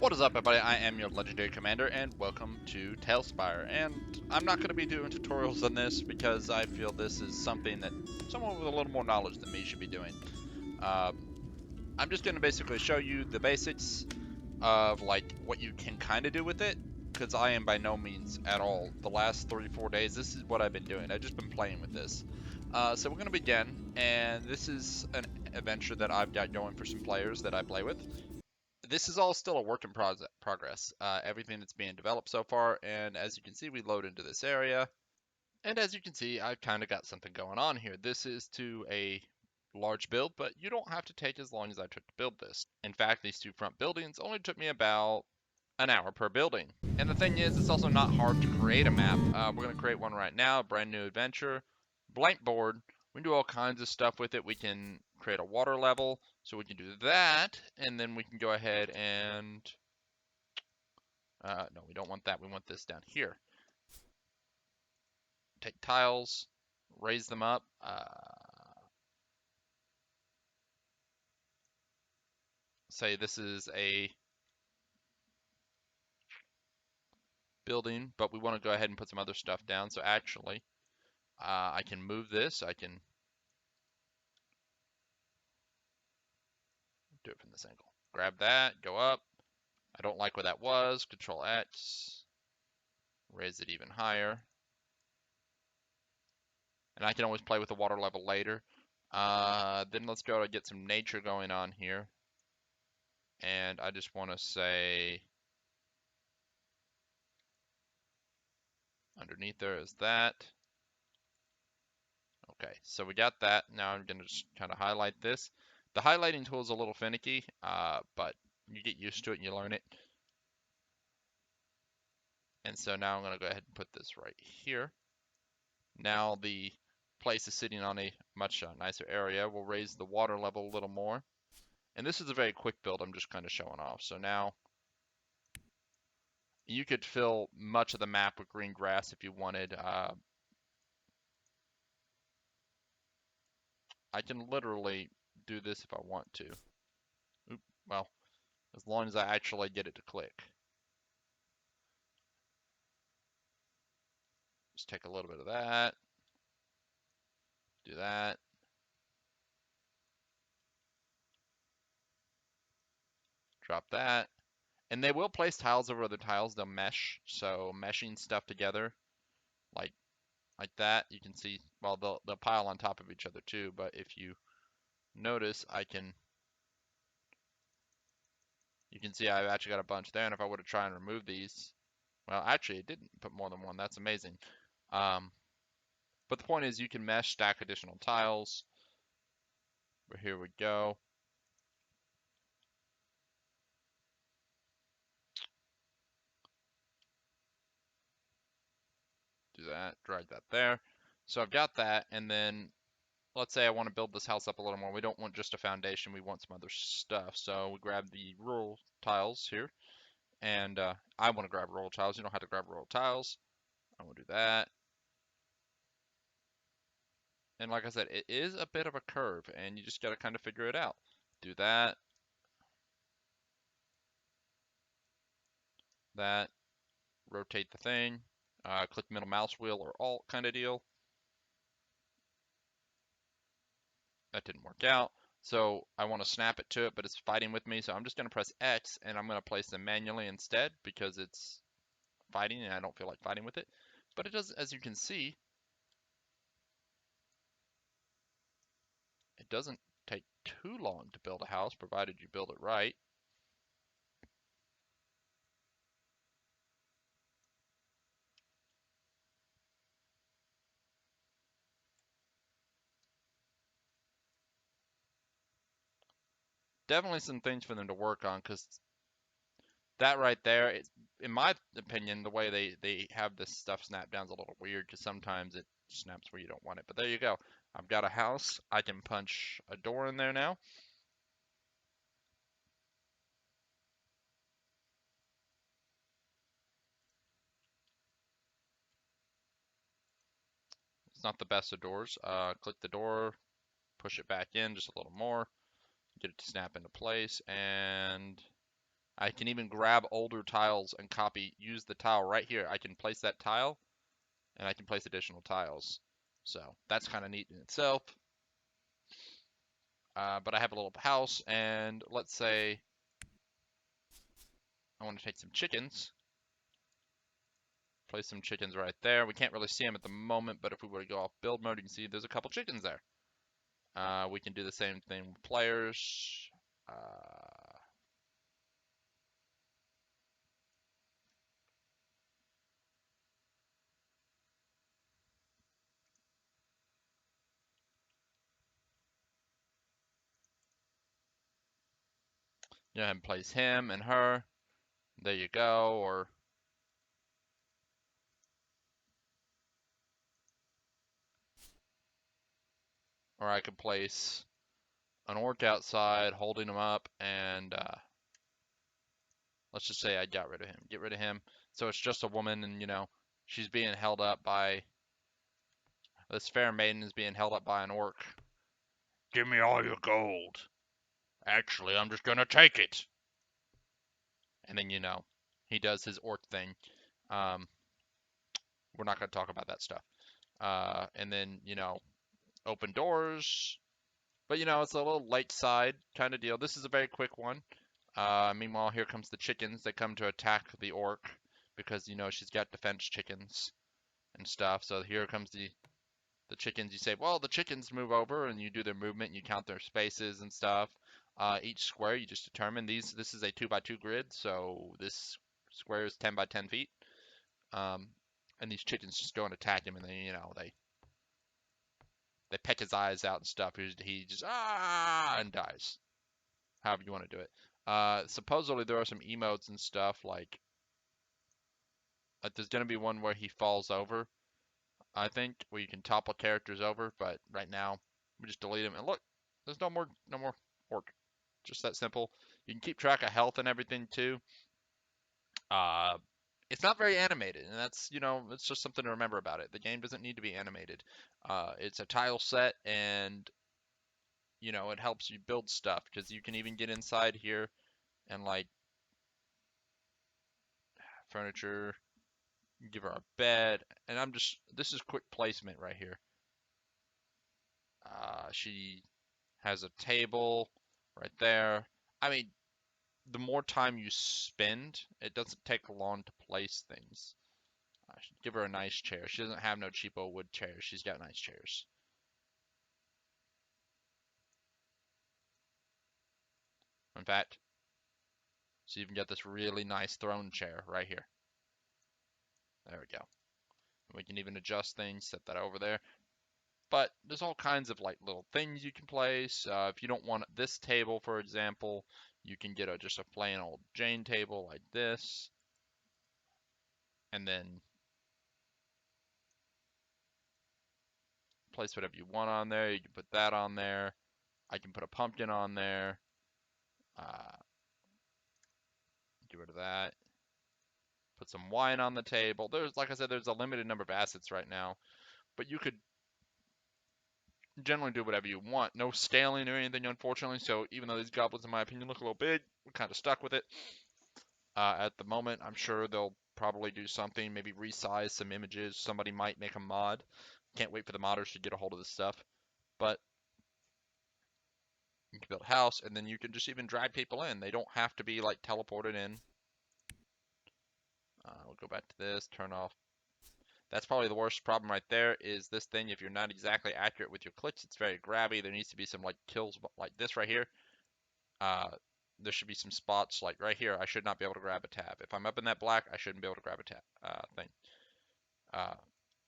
What is up, everybody? I am your legendary commander, and welcome to Talespire. And I'm not going to be doing tutorials on this because I feel this is something that someone with a little more knowledge than me should be doing. I'm just going to basically show you the basics of like what you can kind of do with it, because I am by no means at all. The last 3-4 days, this is what I've been doing. I've just been playing with this. So we're going to begin, and this is an adventure that I've got going for some players that I play with. This is all still a work in progress. Everything that's being developed so far, and as you can see, we load into this area. And as you can see, I've kind of got something going on here. This is to a large build, but you don't have to take as long as I took to build this. In fact, these two front buildings only took me about an hour per building. And the thing is, it's also not hard to create a map. We're going to create one right now, brand new adventure, blank board. We can do all kinds of stuff with it. We can create a water level, so we can do that, and then we can go ahead and, no, we don't want that. We want this down here. Take tiles, raise them up. Say this is a building, but we want to go ahead and put some other stuff down. So actually, I can move this. I can do it from this angle. Grab that, go up. I don't like where that was. Control X, raise it even higher. And I can always play with the water level later. Then let's go to get some nature going on here. And I just want to say underneath there is that. Okay, so we got that. Now I'm going to just kind of highlight this. The highlighting tool is a little finicky, but you get used to it and you learn it. And so now I'm going to go ahead and put this right here. Now the place is sitting on a much nicer area. We'll raise the water level a little more. And this is a very quick build I'm just kind of showing off. So now you could fill much of the map with green grass if you wanted. I can literally do this if I want to. Oop, well, as long as I actually get it to click. Just take a little bit of that. Do that. Drop that. And they will place tiles over other tiles. They'll mesh. So meshing stuff together like that. You can see, well, they'll pile on top of each other too. But if you notice, you can see I've actually got a bunch there. And if I were to try and remove these, well, actually it didn't put more than one. That's amazing. But the point is you can mesh, stack additional tiles. But here we go. Do that, drag that there. So I've got that, and then let's say I want to build this house up a little more. We don't want just a foundation, we want some other stuff. So we grab the rural tiles here, and I want to grab rural tiles. You don't have to grab rural tiles. I will do that. And like I said, it is a bit of a curve, and you just got to kind of figure it out. Do that, that, rotate the thing, click middle mouse wheel or alt kind of deal. That didn't work out. So I want to snap it to it, but it's fighting with me. So I'm just going to press X and I'm going to place them manually instead because it's fighting and I don't feel like fighting with it. But it does, as you can see, it doesn't take too long to build a house, provided you build it right. Definitely some things for them to work on because that right there, in my opinion, the way they have this stuff snap down is a little weird because sometimes it snaps where you don't want it. But there you go. I've got a house. I can punch a door in there now. It's not the best of doors. Click the door, push it back in just a little more, get it to snap into place, and I can even grab older tiles and use the tile right here. I can place that tile, and I can place additional tiles. So that's kind of neat in itself. But I have a little house, and let's say I want to take some chickens. Place some chickens right there. We can't really see them at the moment, but if we were to go off build mode, you can see there's a couple chickens there. We can do the same thing with players. Go ahead and place him and her. There you go. Or I could place an orc outside holding him up, and let's just say I got rid of him. Get rid of him. So it's just a woman, and she's being held up by this fair maiden is being held up by an orc. Give me all your gold. Actually, I'm just gonna take it. And then he does his orc thing. Um, we're not gonna talk about that stuff. And then open doors. But it's a little lakeside kind of deal. This is a very quick one. Meanwhile, here comes the chickens. They come to attack the orc because she's got defense chickens and stuff. So here comes the chickens. You say, well, the chickens move over, and you do their movement, and you count their spaces and stuff. Each square you just determine this is a 2x2 grid, so this square is 10 by 10 feet. And these chickens just go and attack him, and then they peck his eyes out and stuff. He just and dies. However you want to do it. Supposedly there are some emotes and stuff like there's gonna be one where he falls over, I think, where you can topple characters over, but right now we just delete him. And look, there's no more orc. Just that simple. You can keep track of health and everything too. Uh, it's not very animated, and that's it's just something to remember about it. The game doesn't need to be animated. It's a tile set, and it helps you build stuff because you can even get inside here and like furniture. Give her a bed, and this is quick placement right here. She has a table right there. I mean, the more time you spend, it doesn't take long to place things. Give her a nice chair. She doesn't have no cheapo wood chairs. She's got nice chairs. In fact, she even got this really nice throne chair right here. There we go. We can even adjust things, set that over there. But there's all kinds of like little things you can place. If you don't want this table, for example, you can get just a plain old Jane table like this, and then place whatever you want on there. You can put that on there. I can put a pumpkin on there. Uh, get rid of that. Put some wine on the table. Like I said, there's a limited number of assets right now, but you could generally do whatever you want. No scaling or anything, unfortunately. So even though these goblins, in my opinion, look a little big, we're kind of stuck with it. At the moment, I'm sure they'll probably do something, maybe resize some images. Somebody might make a mod. Can't wait for the modders to get a hold of this stuff. But you can build a house, and then you can just even drag people in. They don't have to be like teleported in. We'll go back to this, turn off. That's probably the worst problem right there is this thing. If you're not exactly accurate with your clicks, it's very grabby. There needs to be some like kills like this right here. There should be some spots like right here. I should not be able to grab a tab. If I'm up in that black, I shouldn't be able to grab a tab thing.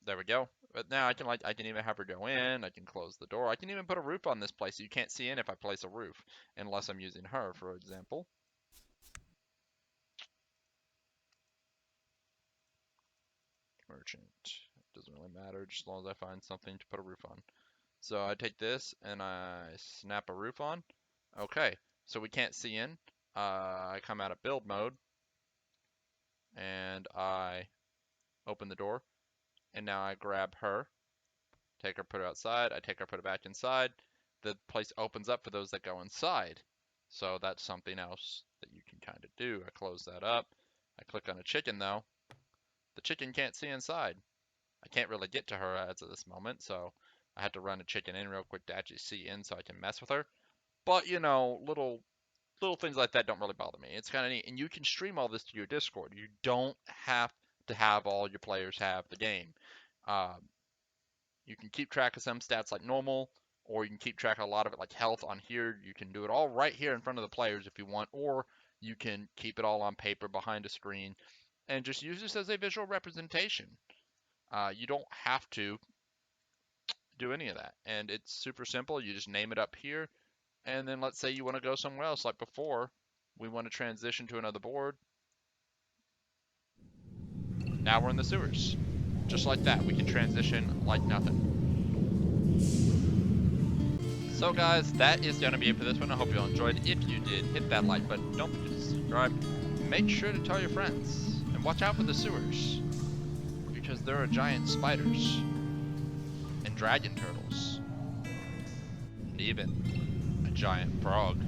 There we go. But now I can even have her go in. I can close the door. I can even put a roof on this place. You can't see in if I place a roof, unless I'm using her, for example. Merchant. Doesn't really matter, just as long as I find something to put a roof on. So I take this and I snap a roof on. Okay, so we can't see in. I come out of build mode and I open the door, and now I grab her, take her, put her outside. I take her, put her back inside. The place opens up for those that go inside. So that's something else that you can kind of do. I close that up. I click on a chicken though. The chicken can't see inside. I can't really get to her as of this moment, so I had to run a chicken in real quick to actually see in so I can mess with her. But you know, little things like that don't really bother me. It's kind of neat, and you can stream all this to your Discord. You don't have to have all your players have the game. Uh, you can keep track of some stats like normal, or you can keep track of a lot of it like health on here. You can do it all right here in front of the players if you want, or you can keep it all on paper behind a screen and just use this as a visual representation. You don't have to do any of that, and it's super simple. You just name it up here, and then let's say you want to go somewhere else like before. We want to transition to another board. Now we're in the sewers. Just like that, we can transition like nothing. So guys, that is going to be it for this one. I hope you all enjoyed. If you did, hit that like button. Don't forget to subscribe. Make sure to tell your friends. And watch out for the sewers. Because there are giant spiders. And dragon turtles. And even a giant frog.